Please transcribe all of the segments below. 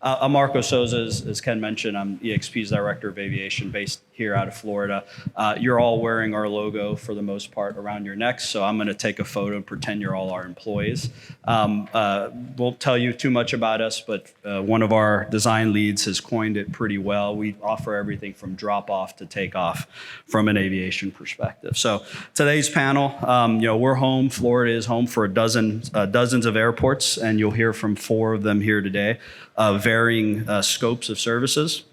I'm Marco Souza, as Ken mentioned. I'm EXP's Director of Aviation based here out of Florida. You're all wearing our logo for the most part around your necks, so I'm going to take a photo and pretend you're all our employees. Won't tell you too much about us, but one of our design leads has coined it pretty well. We offer everything from drop-off to take-off from an aviation perspective. So today's panel, we're home. Florida is home for dozens of airports, and you'll hear from 4 of them here today, varying scopes of services.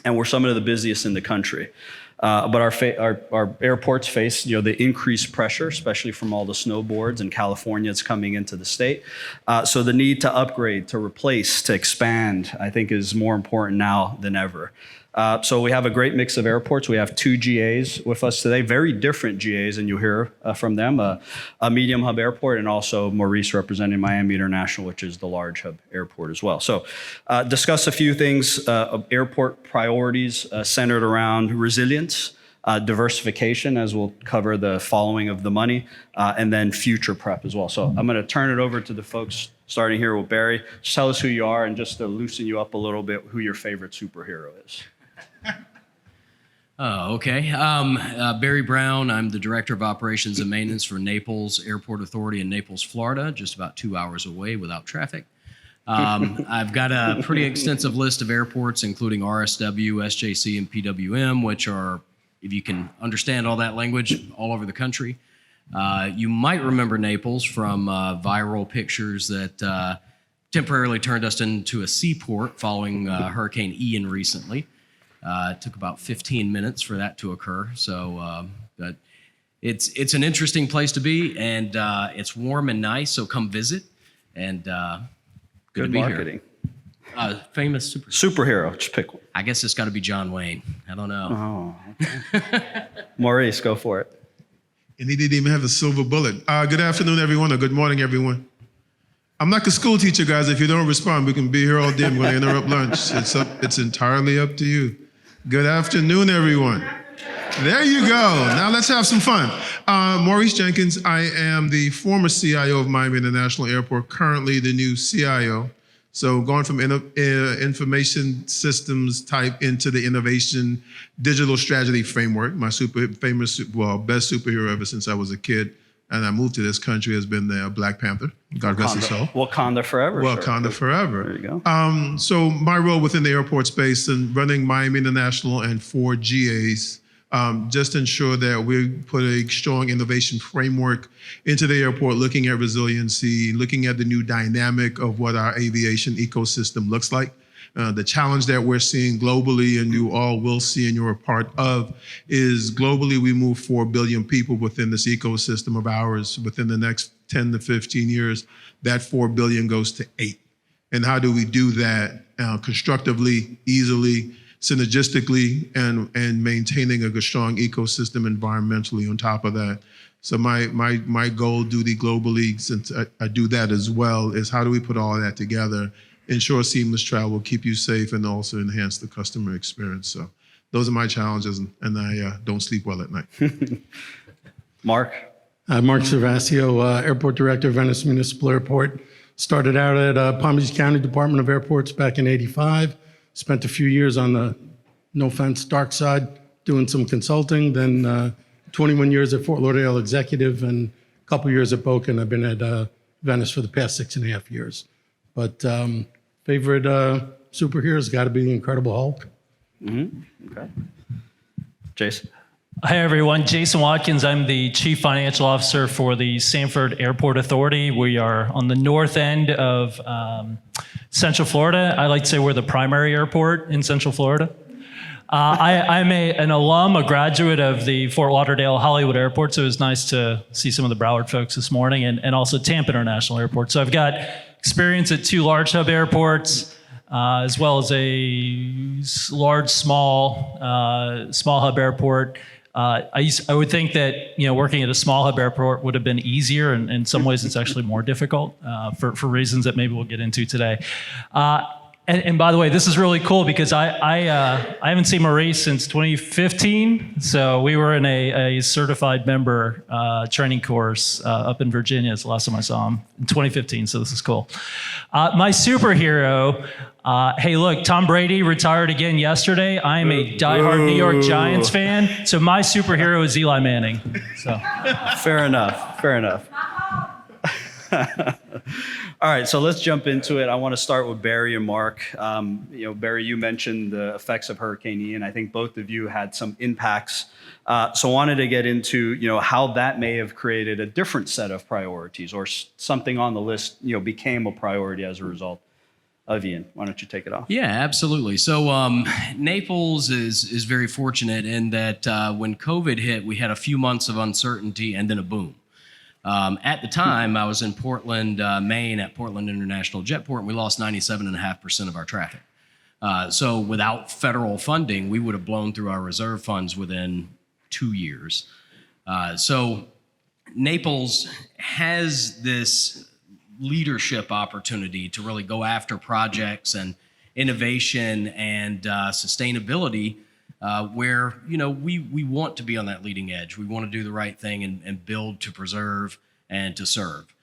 And we're some of the busiest in the country. But our airports face, the increased pressure, especially from all the snowboards in California that's coming into the state. So the need to upgrade, to replace, to expand, I think is more important now than ever. So we have a great mix of airports. We have 2 GAs with us today, very different GAs, and you'll hear from them, a medium hub airport, and also Maurice representing Miami International, which is the large hub airport as well. So discuss a few things, airport priorities centered around resilience, diversification, as we'll cover the following of the money, and then future prep as well. So I'm going to turn it over to the folks, starting here with Barry. Just tell us who you are, and just to loosen you up a little bit, who your favorite superhero is. Okay. Barry Brown. I'm the Director of Operations and Maintenance for Naples Airport Authority in Naples, Florida, just about 2 hours away without traffic. I've got a pretty extensive list of airports, including RSW, SJC, and PWM, which are, if you can understand all that language, all over the country. You might remember Naples from viral pictures that temporarily turned us into a seaport following Hurricane Ian recently. It took about 15 minutes for that to occur. So but it's an interesting place to be, and it's warm and nice, so come visit. And good to be marketing. Here. Famous Superhero, just pick one. I guess it's got to be John Wayne. I don't know. Oh, okay. Maurice, go for it. And he didn't even have a silver bullet. Good afternoon, everyone, or good morning, everyone. I'm like a school teacher, guys. If you don't respond, we can be here all day. I'm going to interrupt lunch. It's entirely up to you. Good afternoon, everyone. There you go. Now let's have some fun. Maurice Jenkins. I am the former CIO of Miami International Airport, currently the new CIO. So going from information systems type into the innovation digital strategy framework. My best superhero ever since I was a kid. And I moved to this country has been the Black Panther. God rest his soul. Wakanda forever. Wakanda forever. There you go. So my role within the airport space and running Miami International and 4 GAs, just ensure that we put a strong innovation framework into the airport, looking at resiliency, looking at the new dynamic of what our aviation ecosystem looks like. The challenge that we're seeing globally, and you all will see and you're a part of, is globally we move 4 billion people within this ecosystem of ours. Within the next 10 to 15 years, that 4 billion goes to 8. And how do we do that constructively, easily, synergistically, and maintaining a strong ecosystem environmentally on top of that? So my goal duty globally, since I do that as well, is how do we put all of that together, ensure seamless travel, keep you safe, and also enhance the customer experience. So those are my challenges, and I don't sleep well at night. Mark? Mark Servasio, Airport Director of Venice Municipal Airport. Started out at Palm Beach County Department of Airports back in '85. Spent a few years on the, no offense, dark side, doing some consulting. Then 21 years at Fort Lauderdale Executive and a couple years at Boca, and I've been at Venice for the past 6.5 years. But favorite superhero's got to be the Incredible Hulk. Mm-hmm. Okay. Jason? Hi, everyone. Jason Watkins. I'm the Chief Financial Officer for the Sanford Airport Authority. We are on the north end of Central Florida. I like to say we're the primary airport in Central Florida. I'm an alum, a graduate of the Fort Lauderdale Hollywood Airport, so it was nice to see some of the Broward folks this morning, and also Tampa International Airport. So I've got experience at 2 large hub airports, as well as a large, small hub airport. I would think that working at a small hub airport would have been easier, and in some ways it's actually more difficult for reasons that maybe we'll get into today. And by the way, this is really cool because I haven't seen Maurice since 2015. So we were in a certified member training course up in Virginia. It's the last time I saw him in 2015. So this is cool. My superhero. Hey, look, Tom Brady retired again yesterday. I am a diehard New York Giants fan. So my superhero is Eli Manning. So Fair enough. Fair enough. All right, so let's jump into it. I want to start with Barry and Mark. Barry, you mentioned the effects of Hurricane Ian. I think both of you had some impacts. So I wanted to get into, how that may have created a different set of priorities or something on the list, became a priority as a result of Ian. Why don't you take it off? Yeah, absolutely. So Naples is very fortunate in that when COVID hit, we had a few months of uncertainty and then a boom. At the time, I was in Portland, Maine, at Portland International Jetport, and we lost 97.5% of our traffic. So without federal funding, we would have blown through our reserve funds within 2 years. So Naples has this leadership opportunity to really go after projects and innovation and sustainability where we want to be on that leading edge. We want to do the right thing and build to preserve and to serve.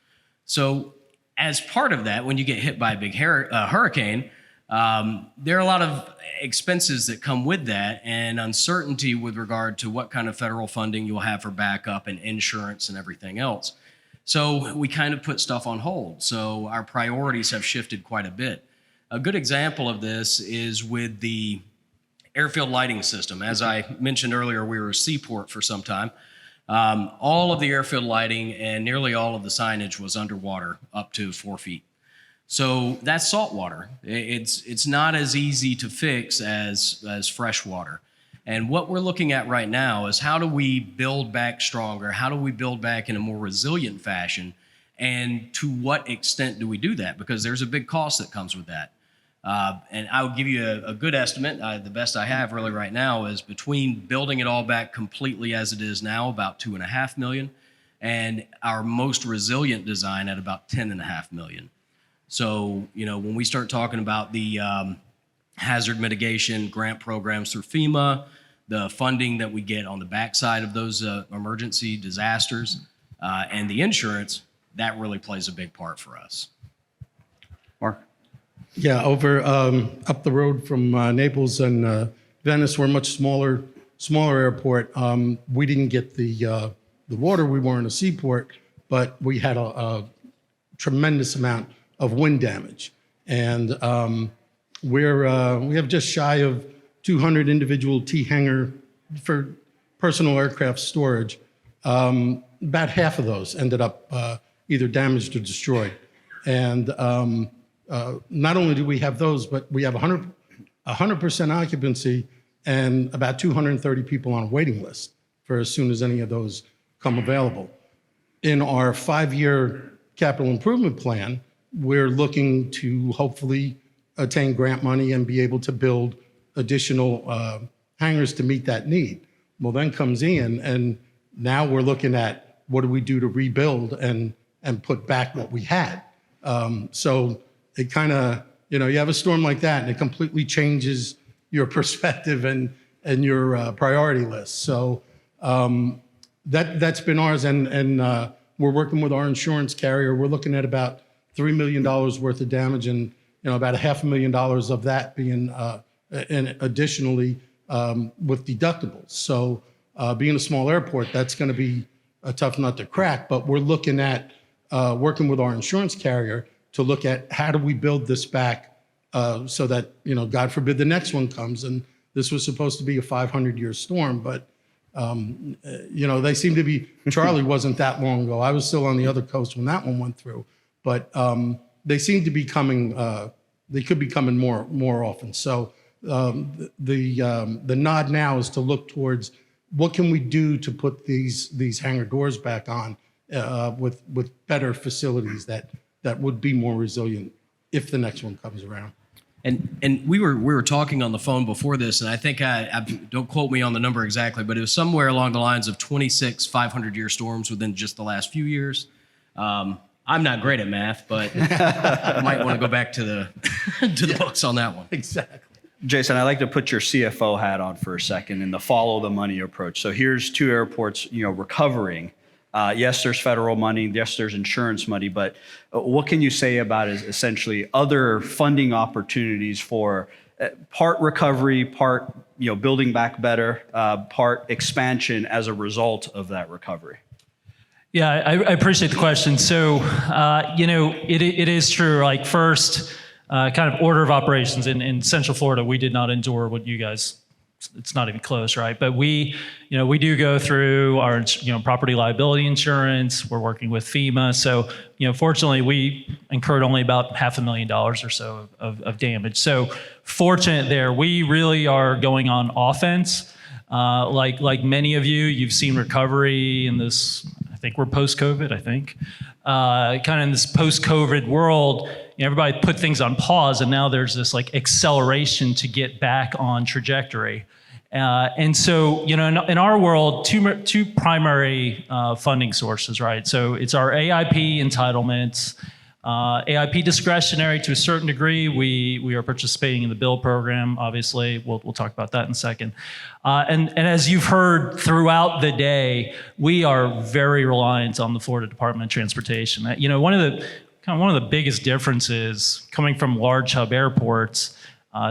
So as part of that, when you get hit by a big hurricane, there are a lot of expenses that come with that and uncertainty with regard to what kind of federal funding you'll have for backup and insurance and everything else. So we kind of put stuff on hold. So our priorities have shifted quite a bit. A good example of this is with the airfield lighting system. As I mentioned earlier, we were a seaport for some time. All of the airfield lighting and nearly all of the signage was underwater up to 4 feet. So that's salt water. It's not as easy to fix as fresh water. And what we're looking at right now is how do we build back stronger? How do we build back in a more resilient fashion? And to what extent do we do that? Because there's a big cost that comes with that. And I'll give you a good estimate. The best I have really right now is between building it all back completely as it is now, about $2.5 million, and our most resilient design at about $10.5 million. So, when we start talking about the hazard mitigation grant programs through FEMA, the funding that we get on the backside of those emergency disasters, and the insurance, that really plays a big part for us. Mark? Yeah, over up the road from Naples and Venice, we're a much smaller airport. We didn't get the water. We weren't a seaport, but we had a tremendous amount of wind damage, and we have just shy of 200 individual T-hanger for personal aircraft storage. About half of those ended up either damaged or destroyed, and not only do we have those, but we have 100% occupancy and about 230 people on a waiting list for as soon as any of those come available. In our 5-year capital improvement plan, we're looking to hopefully attain grant money and be able to build additional hangars to meet that need. Well, then comes Ian, and now we're looking at what do we do to rebuild and put back what we had. So it kind of, you have a storm like that and it completely changes your perspective and your priority list. So that's been ours, and we're working with our insurance carrier. We're looking at about $3 million worth of damage, and about $500,000 of that being and additionally with deductibles. So being a small airport, that's going to be a tough nut to crack. But we're looking at working with our insurance carrier to look at how do we build this back so that, God forbid the next one comes. And this was supposed to be a 500-year storm, but, they seem to be, Charlie wasn't that long ago. I was still on the other coast when that one went through. But they seem to be coming, they could be coming more often. So the nod now is to look towards what can we do to put these hangar doors back on with better facilities that would be more resilient if the next one comes around. And we were talking on the phone before this, and I think I don't quote me on the number exactly, but it was somewhere along the lines of 26 500-year storms within just the last few years. I'm not great at math, but I might want to go back to the to the books on that one. Exactly. Jason, I'd like to put your CFO hat on for a second and the follow the money approach. So here's two airports, recovering. Yes, there's federal money. Yes, there's insurance money. But what can you say about is essentially other funding opportunities for part recovery, part building back better, part expansion as a result of that recovery? Yeah, I appreciate the question. So, it is true. Like first, kind of order of operations in Central Florida, we did not endure what you guys. It's not even close, right? But we do go through our property liability insurance. We're working with FEMA, so fortunately, we incurred only about $500,000 or so of damage. So fortunate there. We really are going on offense. Like many of you, you've seen recovery in this. I think we're post-COVID, kind of in this post-COVID world, everybody put things on pause, and now there's this like acceleration to get back on trajectory. And so, in our world, two primary funding sources, right? So it's our AIP entitlements, AIP discretionary to a certain degree. We are participating in the BILL program, obviously. We'll talk about that in a second. And as you've heard throughout the day, we are very reliant on the Florida Department of Transportation. One of the biggest differences coming from large hub airports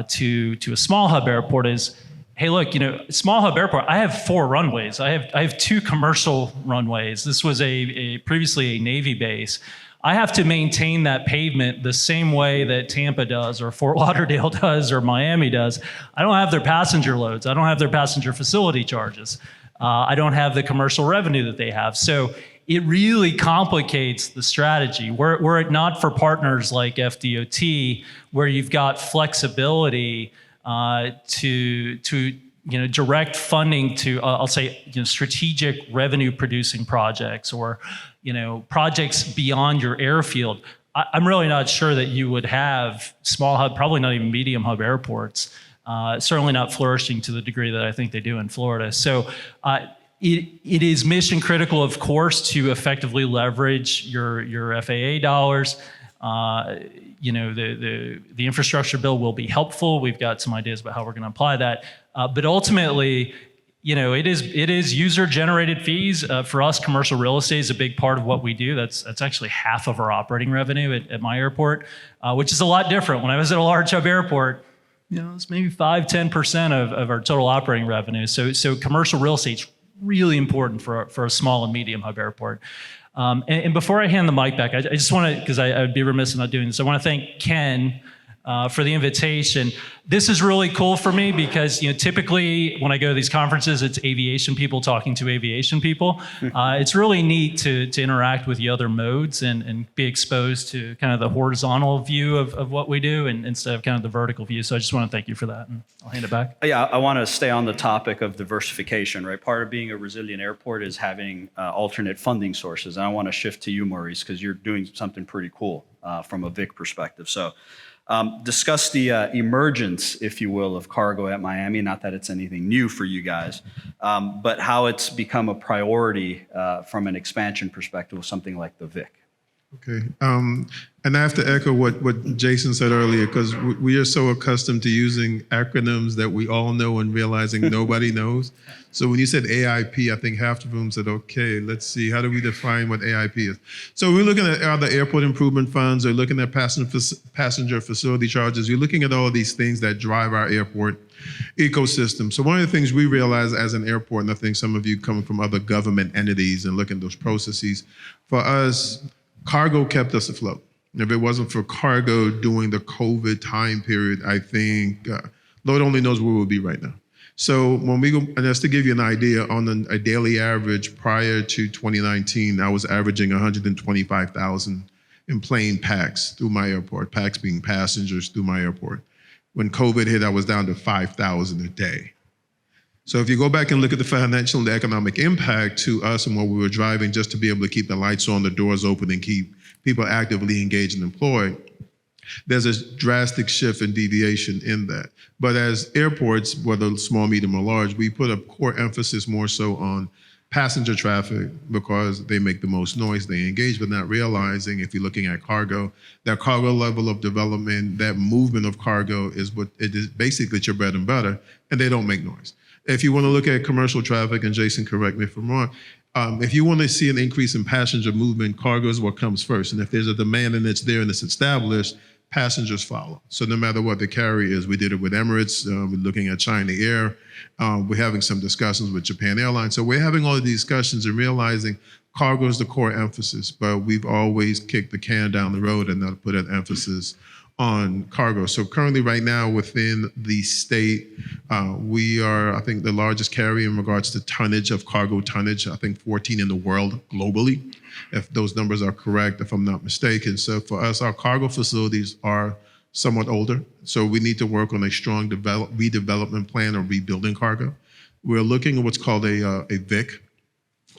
to a small hub airport is, hey, look, small hub airport, I have 4 runways. I have 2 commercial runways. This was previously a Navy base. I have to maintain that pavement the same way that Tampa does or Fort Lauderdale does or Miami does. I don't have their passenger loads. I don't have their passenger facility charges. I don't have the commercial revenue that they have. So it really complicates the strategy. Were it not for partners like FDOT, where you've got flexibility to direct funding to, I'll say, strategic revenue producing projects or, projects beyond your airfield, I'm really not sure that you would have small hub, probably not even medium hub airports, certainly not flourishing to the degree that I think they do in Florida. So it is mission critical, of course, to effectively leverage your FAA dollars. The infrastructure bill will be helpful. We've got some ideas about how we're going to apply that. But ultimately, it is user-generated fees. For us, commercial real estate is a big part of what we do. That's actually half of our operating revenue at my airport, which is a lot different. When I was at a large hub airport, it's maybe 5-10% of our total operating revenue. So commercial real estate's really important for a small and medium hub airport. And before I hand the mic back, I just want to, because I would be remiss in not doing this, I want to thank Ken for the invitation. This is really cool for me because typically when I go to these conferences, it's aviation people talking to aviation people. It's really neat to interact with the other modes and be exposed to kind of the horizontal view of what we do instead of kind of the vertical view. So I just want to thank you for that, and I'll hand it back. Yeah, I want to stay on the topic of diversification, right? Part of being a resilient airport is having alternate funding sources. And I want to shift to you, Maurice, because you're doing something pretty cool from a VIC perspective. So discuss the emergence, if you will, of cargo at Miami. Not that it's anything new for you guys, but how it's become a priority from an expansion perspective with something like the VIC. Okay. And I have to echo what Jason said earlier, because we are so accustomed to using acronyms that we all know and realizing nobody knows. So when you said AIP, I think half the room said, okay, let's see, how do we define what AIP is? So we're looking at other airport improvement funds, or looking at passenger facility charges. You're looking at all of these things that drive our airport ecosystem. So one of the things we realize as an airport, and I think some of you coming from other government entities and looking at those processes, for us, cargo kept us afloat. If it wasn't for cargo during the COVID time period, I think Lord only knows where we'll be right now. So when we go, and just to give you an idea, on a daily average prior to 2019, I was averaging 125,000 in plane packs through my airport, packs being passengers through my airport. When COVID hit, I was down to 5,000 a day. So if you go back and look at the financial and the economic impact to us and what we were driving just to be able to keep the lights on, the doors open, and keep people actively engaged and employed, there's a drastic shift and deviation in that. But as airports, whether small, medium, or large, we put a core emphasis more so on passenger traffic because they make the most noise, they engage, but not realizing if you're looking at cargo, that cargo level of development, that movement of cargo is what it is basically it's your bread and butter, and they don't make noise. If you want to look at commercial traffic, and Jason, correct me if I'm wrong, if you want to see an increase in passenger movement, cargo is what comes first. And if there's a demand and it's there and it's established, passengers follow. So no matter what the carrier is, we did it with Emirates, we're looking at China Air, we're having some discussions with Japan Airlines. So we're having all of these discussions and realizing cargo is the core emphasis, but we've always kicked the can down the road and not put an emphasis on cargo. So currently right now within the state, we are, I think, the largest carrier in regards to tonnage of cargo tonnage, I think 14 in the world globally, if those numbers are correct, if I'm not mistaken. So for us, our cargo facilities are somewhat older. So we need to work on a strong redevelopment plan or rebuilding cargo. We're looking at what's called a VIC,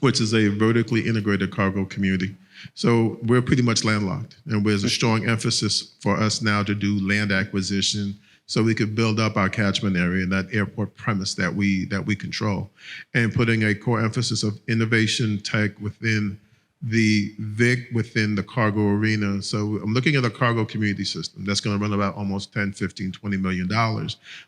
which is a vertically integrated cargo community. So we're pretty much landlocked, and there's a strong emphasis for us now to do land acquisition so we could build up our catchment area and that airport premise that we control, and putting a core emphasis of innovation tech within the VIC, within the cargo arena. So I'm looking at a cargo community system that's going to run about almost 10, 15, $20 million,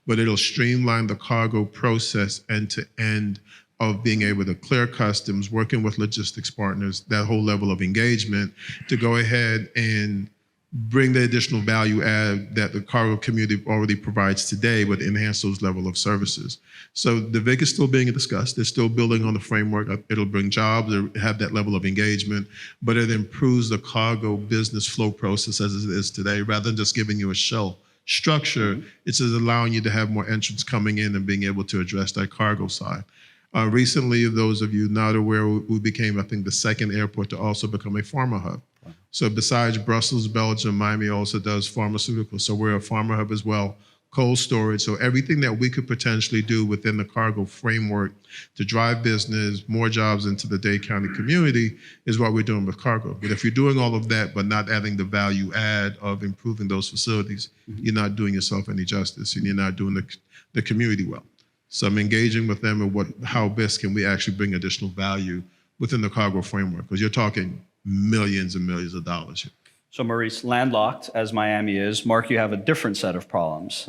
but it'll streamline the cargo process end to end of being able to clear customs, working with logistics partners, that whole level of engagement to go ahead and bring the additional value add that the cargo community already provides today, but enhance those level of services. So the VIC is still being discussed. They're still building on the framework. It'll bring jobs, it'll have that level of engagement, but it improves the cargo business flow process as it is today, rather than just giving you a shell structure. It's just allowing you to have more entrants coming in and being able to address that cargo side. Recently, those of you not aware, we became, I think, the second airport to also become a pharma hub. So besides Brussels, Belgium, Miami also does pharmaceuticals. So we're a pharma hub as well, cold storage. So everything that we could potentially do within the cargo framework to drive business, more jobs into the Dade County community is what we're doing with cargo. But if you're doing all of that, but not adding the value add of improving those facilities, you're not doing yourself any justice and you're not doing the community well. So I'm engaging with them and how best can we actually bring additional value within the cargo framework, because you're talking millions and millions of dollars here. So Maurice, landlocked as Miami is, Mark, you have a different set of problems.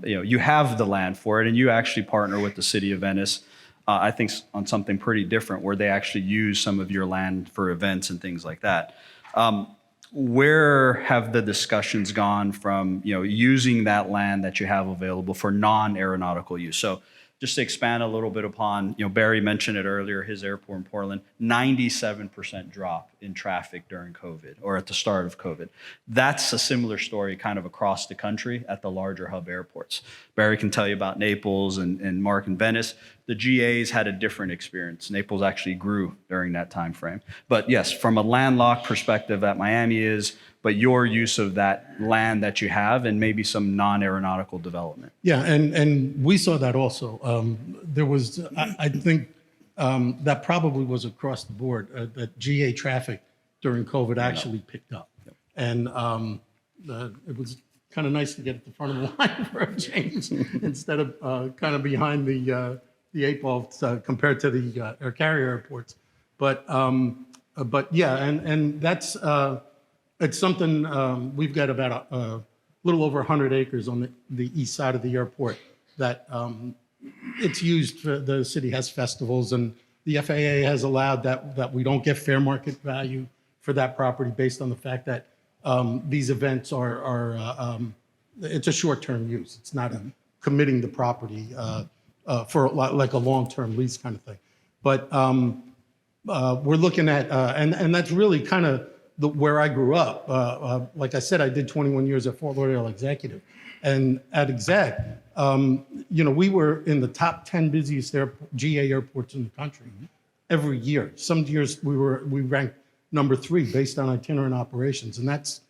You have the land for it, and you actually partner with the city of Venice, I think on something pretty different, where they actually use some of your land for events and things like that. Where have the discussions gone from using that land that you have available for non-aeronautical use? So just to expand a little bit upon, Barry mentioned it earlier, his airport in Portland, 97% drop in traffic during COVID or at the start of COVID. That's a similar story kind of across the country at the larger hub airports. Barry can tell you about Naples and Mark and Venice. The GAs had a different experience. Naples actually grew during that time frame. But yes, from a landlocked perspective that Miami is, but your use of that land that you have and maybe some non-aeronautical development. Yeah, and we saw that also. There was, I think that probably was across the board, that GA traffic during COVID actually picked up. Yep. And it was kind of nice to get at the front of the line for a change instead of kind of behind the eight ball compared to the air carrier airports. But yeah, and that's, it's something, we've got about a little over 100 acres on the east side of the airport that it's used for, the city has festivals, and the FAA has allowed that we don't get fair market value for that property based on the fact that these events are it's a short-term use. It's not committing the property for like a long-term lease kind of thing. But we're looking at, and that's really kind of where I grew up. Like I said, I did 21 years at Fort Lauderdale Executive. And at Exec, we were in the top 10 busiest GA airports in the country every year. Some years we ranked number 3 based on itinerant operations. And that's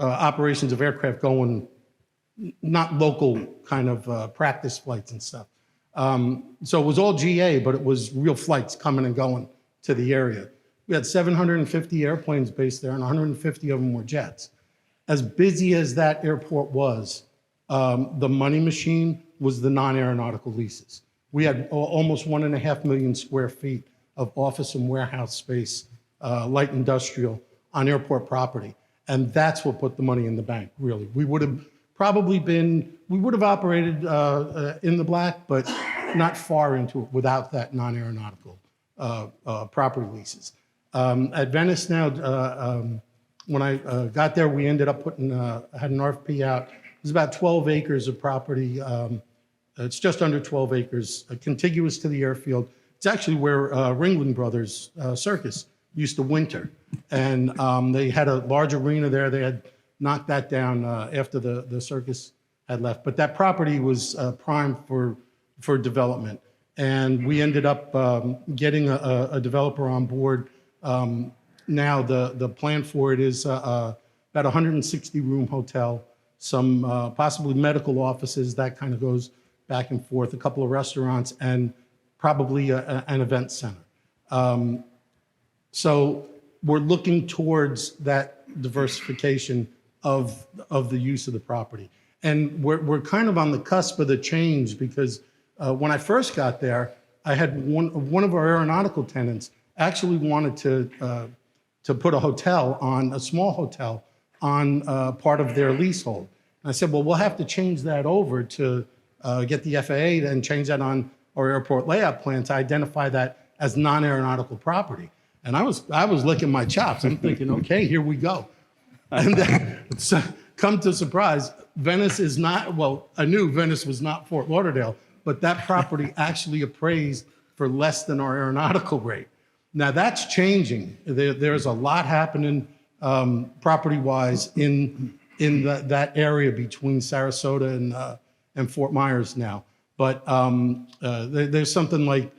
operations of aircraft going, not local kind of practice flights and stuff. So it was all GA, but it was real flights coming and going to the area. We had 750 airplanes based there, and 150 of them were jets. As busy as that airport was, the money machine was the non-aeronautical leases. We had almost 1.5 million square feet of office and warehouse space, light industrial on airport property. And that's what put the money in the bank, really. We would have operated in the black, but not far into it without that non-aeronautical property leases. At Venice now, when I got there, we ended up had an RFP out. It was about 12 acres of property. It's just under 12 acres, contiguous to the airfield. It's actually where Ringling Brothers Circus used to winter. And they had a large arena there. They had knocked that down after the circus had left. But that property was primed for development. And we ended up getting a developer on board. Now the plan for it is about 160-room hotel, some possibly medical offices, that kind of goes back and forth, a couple of restaurants, and probably an event center. So we're looking towards that diversification of the use of the property. And we're kind of on the cusp of the change, because when I first got there, I had one of our aeronautical tenants actually wanted to put a small hotel on part of their leasehold. And I said, well, we'll have to change that over to get the FAA and change that on our airport layout plan to identify that as non-aeronautical property. And I was licking my chops. I'm thinking, okay, here we go. And then, so, come to surprise, Venice is not, well, I knew Venice was not Fort Lauderdale, but that property actually appraised for less than our aeronautical rate. Now that's changing. There's a lot happening property-wise in that area between Sarasota and Fort Myers now. But there's something like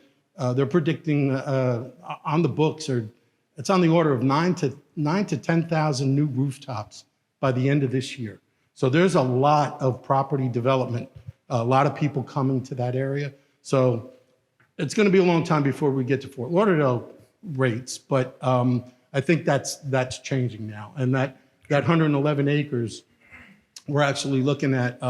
they're predicting on the books, or it's on the order of 9,000 to 10,000 new rooftops by the end of this year. So there's a lot of property development, a lot of people coming to that area. So it's going to be a long time before we get to Fort Lauderdale rates, but I think that's changing now. And that 111 acres, we're actually looking at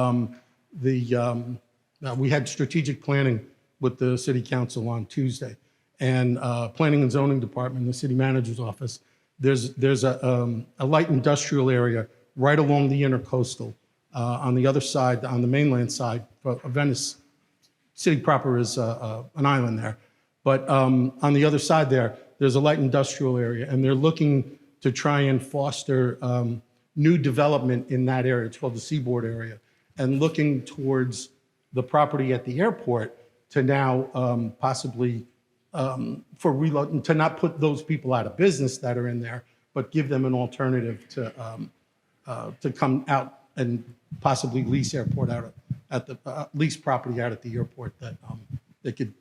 we had strategic planning with the city council on Tuesday, and planning and zoning department, the city manager's office. There's a light industrial area right along the intercoastal on the other side, on the mainland side of Venice. City proper is an island there. But on the other side there's a light industrial area, and they're looking to try and foster new development in that area. It's called the Seaboard area, and looking towards the property at the airport to now possibly for reloading, to not put those people out of business that are in there, but give them an alternative to come out and possibly lease airport out at the lease property out at the airport that they could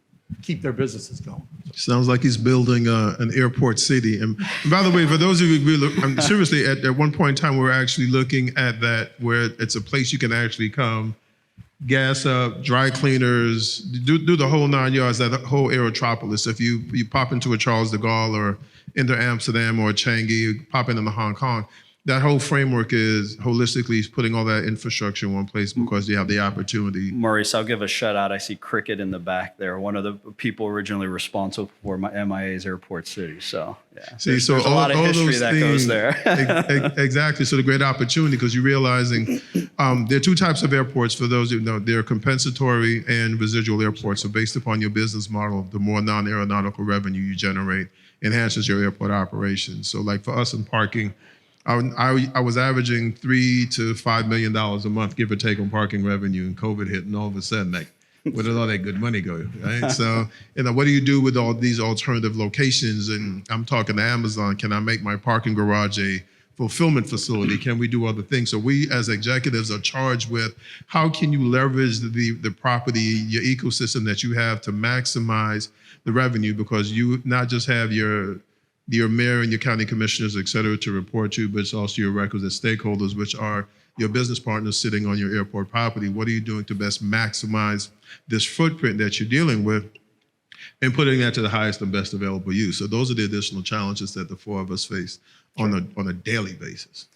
keep their businesses going. Sounds like he's building an airport city. And by the way, for those of you who look, seriously, at one point in time, we were actually looking at that, where it's a place you can actually come, gas up, dry cleaners, do the whole 9 yards, that whole aerotropolis. If you pop into a Charles de Gaulle or into Amsterdam or Changi, pop into Hong Kong, that whole framework is holistically putting all that infrastructure in one place because you have the opportunity. Maurice, I'll give a shout out. I see Cricket in the back there, one of the people originally responsible for MIA's Airport City. So, yeah. See, there's so a lot of history that goes there. Exactly. So the great opportunity, because you're realizing there are two types of airports. For those who know, there are compensatory and residual airports. So based upon your business model, the more non-aeronautical revenue you generate enhances your airport operations. So like for us in parking, I was averaging $3 to $5 million a month, give or take, on parking revenue, and COVID hit, and all of a sudden, like, where did all that good money go, right? So, what do you do with all these alternative locations? And I'm talking to Amazon. Can I make my parking garage a fulfillment facility? Can we do other things? So we, as executives, are charged with how can you leverage the property, your ecosystem that you have to maximize the revenue, because you not just have your mayor and your county commissioners, et cetera, to report to, but it's also your requisite stakeholders, which are your business partners sitting on your airport property. What are you doing to best maximize this footprint that you're dealing with and putting that to the highest and best available use? So those are the additional challenges that the four of us face on a daily basis.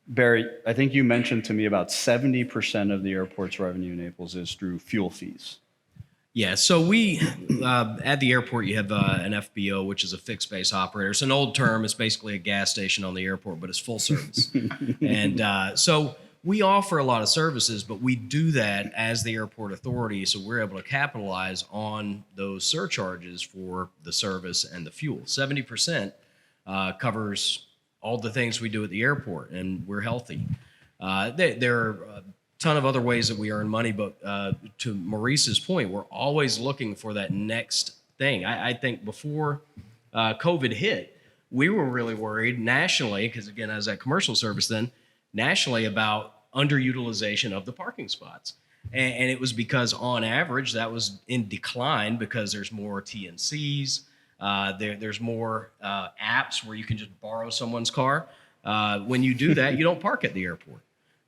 Barry, I think you mentioned to me about 70% of the airport's revenue in Naples is through fuel fees. Yeah, so we at the airport you have an FBO, which is a fixed base operator. It's an old term. It's basically a gas station on the airport, but it's full service. And so we offer a lot of services, but we do that as the airport authority, so we're able to capitalize on those surcharges for the service and the fuel. 70% covers all the things we do at the airport, and we're healthy. There are a ton of other ways that we earn money, but to Maurice's point, we're always looking for that next thing. I think before COVID hit, we were really worried nationally, because again, I was at commercial service then, nationally about underutilization of the parking spots. And it was because on average that was in decline because there's more TNCs, there's more apps where you can just borrow someone's car. When you do that, you don't park at the airport.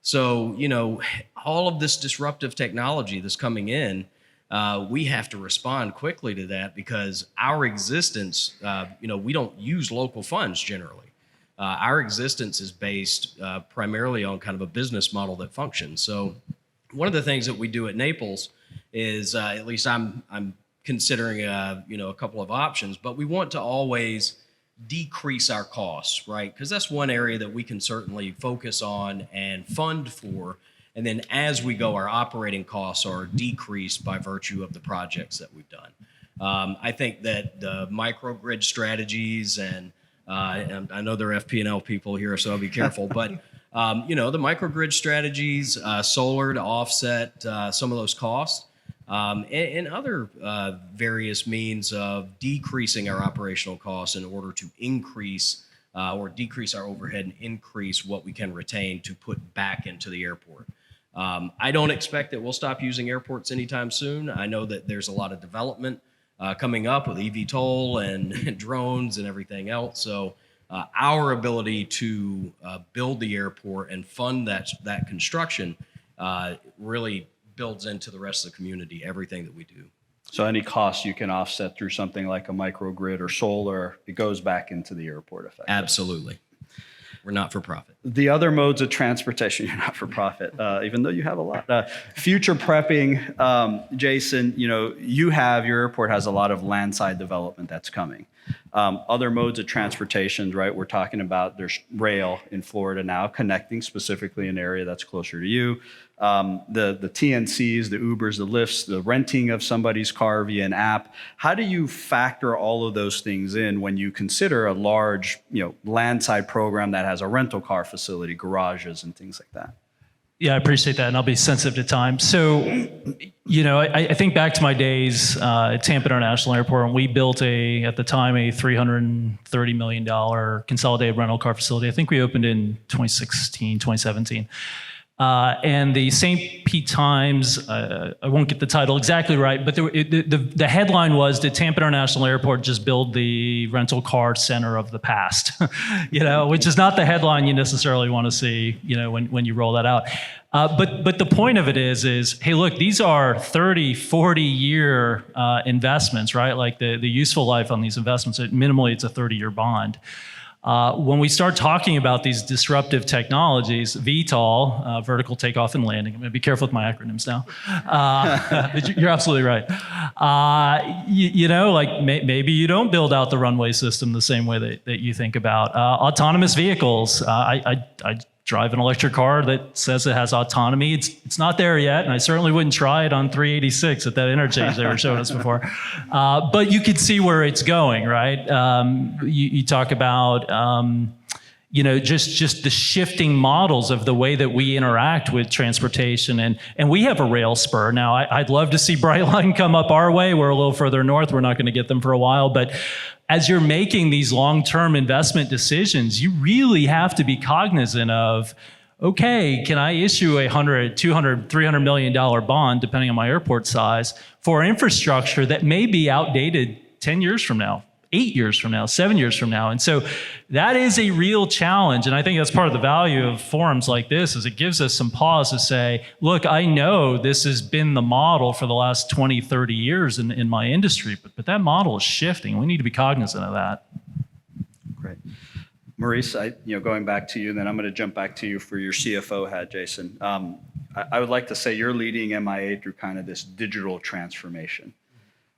So, all of this disruptive technology that's coming in, we have to respond quickly to that because our existence, we don't use local funds generally. Our existence is based primarily on kind of a business model that functions. So one of the things that we do at Naples is, at least I'm considering, a couple of options, but we want to always decrease our costs, right? Because that's one area that we can certainly focus on and fund for. And then as we go, our operating costs are decreased by virtue of the projects that we've done. I think that the microgrid strategies and I know there are FP&L people here, so I'll be careful. But the microgrid strategies, solar to offset some of those costs, and other various means of decreasing our operational costs in order to increase or decrease our overhead and increase what we can retain to put back into the airport. I don't expect that we'll stop using airports anytime soon. I know that there's a lot of development coming up with eVTOL and drones and everything else. So our ability to build the airport and fund that construction really builds into the rest of the community, everything that we do. So any costs you can offset through something like a microgrid or solar, it goes back into the airport effectively. Absolutely. We're not for profit. The other modes of transportation, you're not for profit, even though you have a lot. Future prepping, Jason, your airport has a lot of landside development that's coming. Other modes of transportation, right? We're talking about there's rail in Florida now connecting specifically an area that's closer to you. The TNCs, the Ubers, the Lyfts, the renting of somebody's car via an app. How do you factor all of those things in when you consider a large, landside program that has a rental car facility, garages, and things like that? Yeah, I appreciate that, and I'll be sensitive to time. So, I think back to my days at Tampa International Airport, and we built at the time, a $330 million consolidated rental car facility. I think we opened in 2016, 2017. And the St. Pete Times, I won't get the title exactly right, but the headline was, did Tampa International Airport just build the rental car center of the past? Which is not the headline you necessarily want to see, when you roll that out. But the point of it is, hey, look, these are 30, 40-year investments, right? Like the useful life on these investments, minimally it's a 30-year bond. When we start talking about these disruptive technologies, VTOL, vertical takeoff and landing, I'm going to be careful with my acronyms now. You're absolutely right. Maybe you don't build out the runway system the same way that you think about. Autonomous vehicles. I drive an electric car that says it has autonomy. It's not there yet, and I certainly wouldn't try it on 386 at that interchange they were showing us before. But you could see where it's going, right? You talk about just the shifting models of the way that we interact with transportation, and we have a rail spur now. I'd love to see Brightline come up our way. We're a little further north. We're not going to get them for a while, but as you're making these long-term investment decisions, you really have to be cognizant of, okay, can I issue a $100, $200, $300 million bond, depending on my airport size, for infrastructure that may be outdated 10 years from now, 8 years from now, 7 years from now? And so that is a real challenge. And I think that's part of the value of forums like this, is it gives us some pause to say, look, I know this has been the model for the last 20, 30 years in my industry, but that model is shifting. We need to be cognizant of that. Great. Maurice, going back to you, and then I'm going to jump back to you for your CFO hat, Jason. I would like to say you're leading MIA through kind of this digital transformation.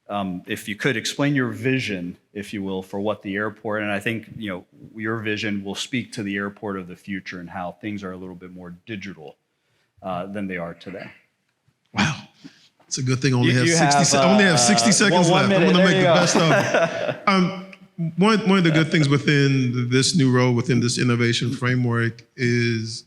If you could explain your vision, if you will, for what the airport, and I think, your vision will speak to the airport of the future and how things are a little bit more digital than they are today. Wow. It's a good thing I only You have 60 seconds one left. minute. I'm going to There make you the go. best of it. One of the good things within this new role, within this innovation framework, is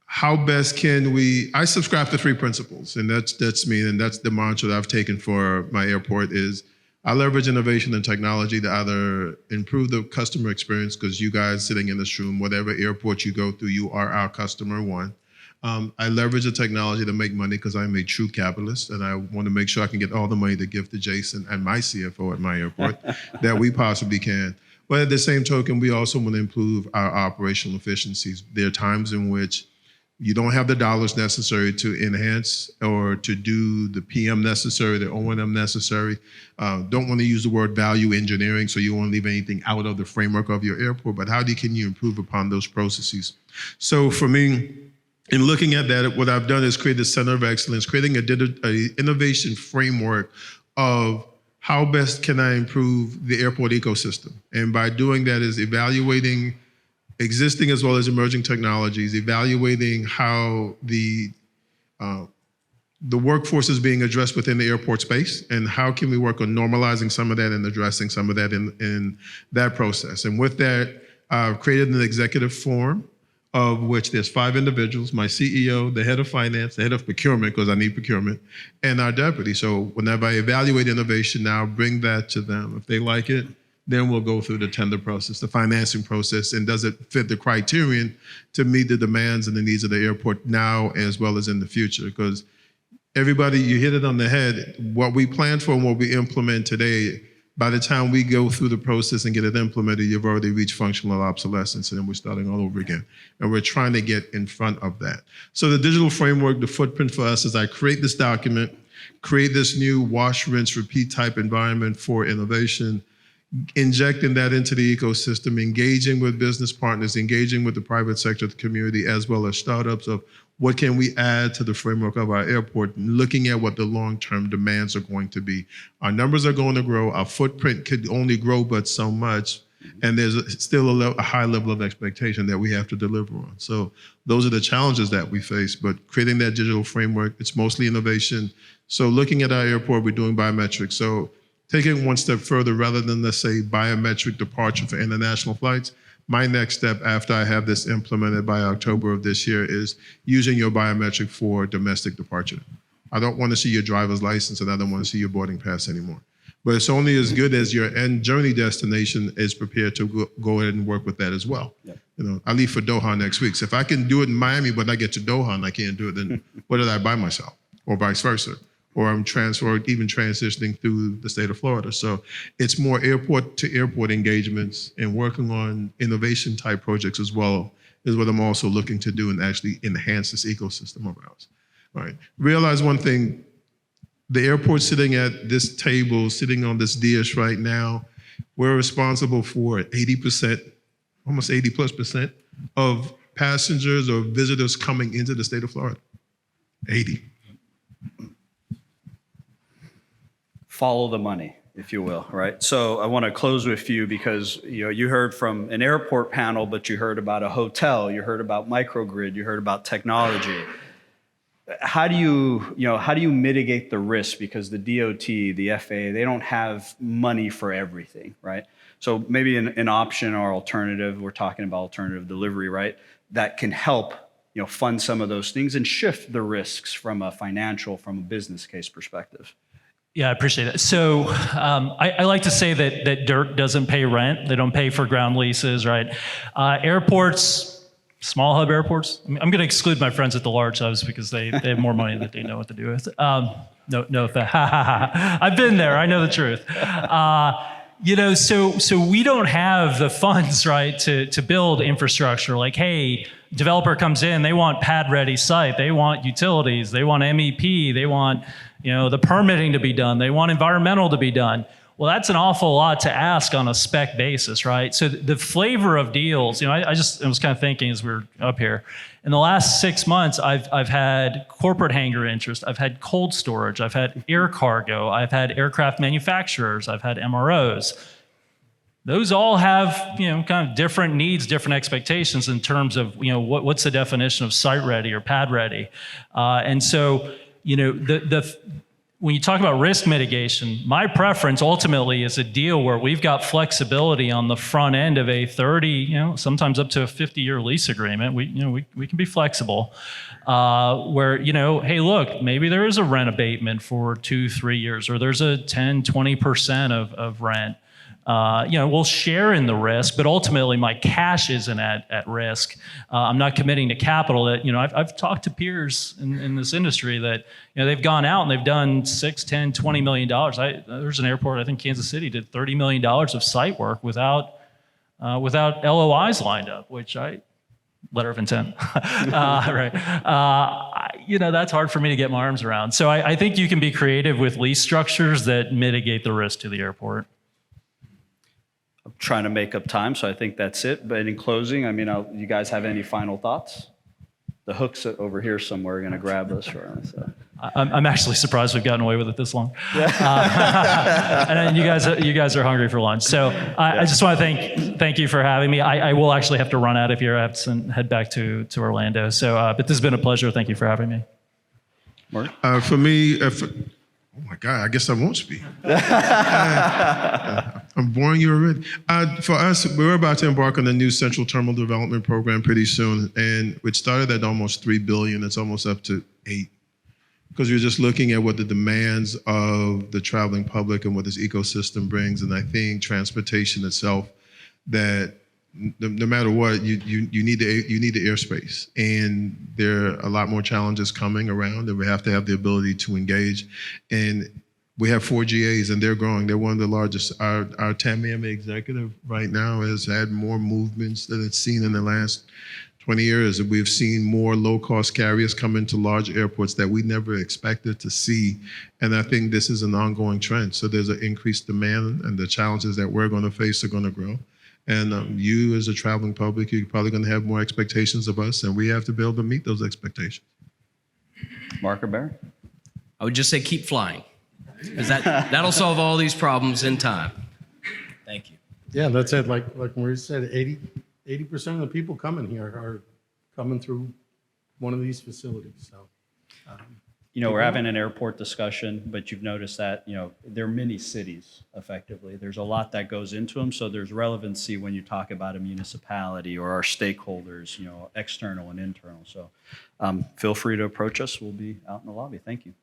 how best can we, I subscribe to 3 principles, and that's me, and that's the mantra that I've taken for my airport is I leverage innovation and technology to either improve the customer experience, because you guys sitting in this room, whatever airport you go through, you are our customer one. I leverage the technology to make money because I'm a true capitalist, and I want to make sure I can get all the money to give to Jason and my CFO at my airport that we possibly can. But at the same token, we also want to improve our operational efficiencies. There are times in which you don't have the dollars necessary to enhance or to do the PM necessary, the O&M necessary. Don't want to use the word value engineering, so you won't leave anything out of the framework of your airport, but can you improve upon those processes? So for me, in looking at that, what I've done is create a center of excellence, creating a innovation framework of how best can I improve the airport ecosystem. And by doing that is evaluating existing as well as emerging technologies, evaluating how the workforce is being addressed within the airport space, and how can we work on normalizing some of that and addressing some of that in that process. And with that, I've created an executive forum, of which there's 5 individuals, my CEO, the head of finance, the head of procurement, because I need procurement, and our deputy. So whenever I evaluate innovation now, bring that to them. If they like it, then we'll go through the tender process, the financing process, and does it fit the criterion to meet the demands and the needs of the airport now as well as in the future? Because everybody, you hit it on the head. What we plan for and what we implement today, by the time we go through the process and get it implemented, you've already reached functional obsolescence, and then we're starting all over again. And we're trying to get in front of that. So the digital framework, the footprint for us is I create this document, create this new wash, rinse, repeat type environment for innovation, injecting that into the ecosystem, engaging with business partners, engaging with the private sector, the community, as well as startups of what can we add to the framework of our airport, looking at what the long-term demands are going to be. Our numbers are going to grow. Our footprint could only grow but so much, and there's still a high level of expectation that we have to deliver on. So those are the challenges that we face, but creating that digital framework, it's mostly innovation. So looking at our airport, we're doing biometrics. So taking one step further, rather than, let's say, biometric departure for international flights, my next step after I have this implemented by October of this year is using your biometric for domestic departure. I don't want to see your driver's license, and I don't want to see your boarding pass anymore. But it's only as good as your end journey destination is prepared to go ahead and work with that as well. Yep. I leave for Doha next week. So if I can do it in Miami, but I get to Doha and I can't do it, then what did I buy myself? Or vice versa. Or I'm even transitioning through the state of Florida. So it's more airport to airport engagements and working on innovation type projects as well is what I'm also looking to do and actually enhance this ecosystem of ours. All right. Realize one thing, the airport sitting at this table, sitting on this dish right now, we're responsible for 80%, almost 80+% of passengers or visitors coming into the state of Florida. 80. Follow the money, if you will, right? So I want to close with you because you heard from an airport panel, but you heard about a hotel, you heard about microgrid, you heard about technology. How do you mitigate the risk? Because the DOT, the FAA, they don't have money for everything, right? So maybe an option or alternative, we're talking about alternative delivery, right? That can help fund some of those things and shift the risks from a financial, from a business case perspective. Yeah, I appreciate that. So I like to say that dirt doesn't pay rent. They don't pay for ground leases, right? Airports, small hub airports. I'm going to exclude my friends at the large hubs because they have more money that they know what to do with. No, I've been there. I know the truth. So we don't have the funds, right, to build infrastructure. Like, hey, developer comes in, they want pad-ready site, they want utilities, they want MEP, they want the permitting to be done, they want environmental to be done. Well, that's an awful lot to ask on a spec basis, right? So the flavor of deals, I was kind of thinking as we were up here, in the last 6 months, I've had corporate hangar interest, I've had cold storage, I've had air cargo, I've had aircraft manufacturers, I've had MROs. Those all have, kind of different needs, different expectations in terms of, what's the definition of site ready or pad ready. And so, when you talk about risk mitigation, my preference ultimately is a deal where we've got flexibility on the front end of a 30, sometimes up to a 50-year lease agreement. We can be flexible, where, hey, look, maybe there is a rent abatement for 2-3 years, or there's a 10-20% of rent. We'll share in the risk, but ultimately my cash isn't at risk. I'm not committing to capital that, I've talked to peers in this industry that, they've gone out and they've done $6, $10, $20 million. There's an airport, I think Kansas City did $30 million of site work without LOIs lined up, which letter of intent, right? That's hard for me to get my arms around. So I think you can be creative with lease structures that mitigate the risk to the airport. I'm trying to make up time, so I think that's it. But in closing, you guys have any final thoughts? The hook's over here somewhere, going to grab us. So. I'm actually surprised we've gotten away with it this long. And you guys are hungry for lunch. So I just want to thank you for having me. I will actually have to run out of here. I have to head back to Orlando. So, but this has been a pleasure. Thank you for having me. Mark? For me, oh my God, I guess I won't speak. I'm boring you already. For us, we're about to embark on a new central terminal development program pretty soon, and which started at almost $3 billion. It's almost up to $8 billion, because we're just looking at what the demands of the traveling public and what this ecosystem brings. And I think transportation itself, that no matter what, you need the airspace, and there are a lot more challenges coming around, and we have to have the ability to engage. And we have 4 GAs, and they're growing. They're one of the largest. Our TAMIAMA executive right now has had more movements than it's seen in the last 20 years. We've seen more low-cost carriers come into large airports that we never expected to see. And I think this is an ongoing trend. So there's an increased demand, and the challenges that we're going to face are going to grow. And you, as a traveling public, you're probably going to have more expectations of us, and we have to be able to meet those expectations. Mark or Barry? I would just say keep flying, because that'll solve all these problems in time. Thank you. Yeah, that's it. Like Marie said, 80% of the people coming here are coming through one of these facilities. So, we're having an airport discussion, but you've noticed that, they're mini cities, effectively. There's a lot that goes into them, so there's relevancy when you talk about a municipality or our stakeholders, external and internal. So feel free to approach us. We'll be out in the lobby. Thank you.